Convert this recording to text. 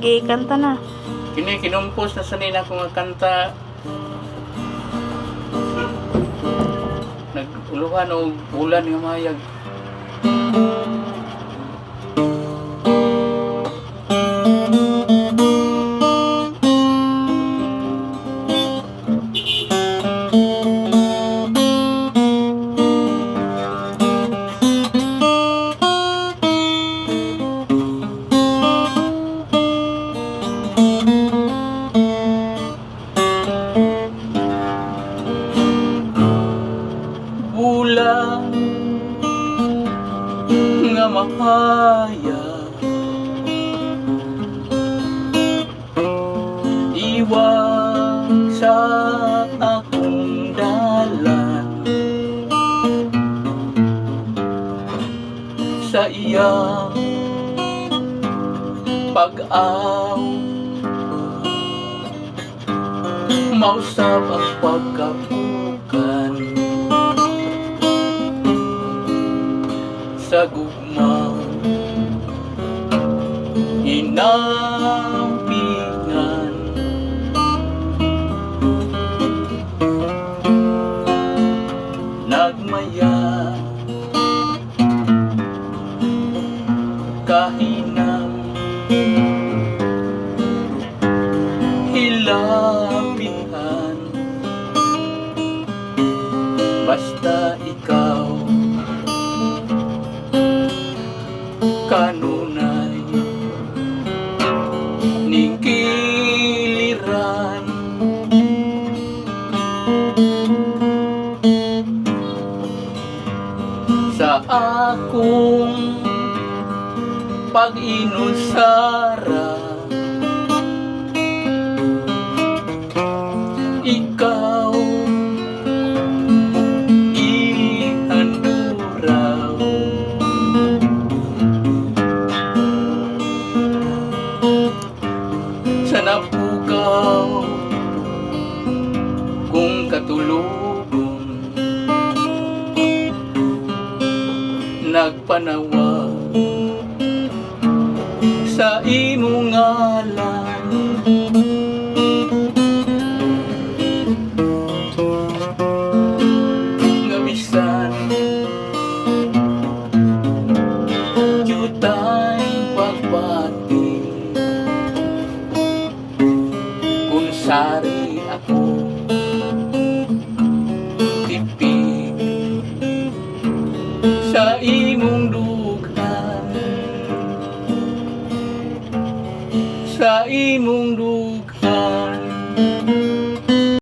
Gi kanta na. Kini kinumpos na sanay na ko nga kanta. Naguluhan o bulan nga mayag. Bulan nga mahaya, iwag sa akong dalan, sa iyang pag-aw mausap ang pagkapukan sa gugmaw inampingan. Nagmaya kahinang hilabihan, basta ikaw kanunay ning kiliran. Sa akong pag-inusara, ikaw ihanduraw. Sa napukaw kung katulugon, nagpanawa sa imong ngalan. Nga bisan jutay pagbati, kung sari ako tipig sa imong dughan, sa imong dughan.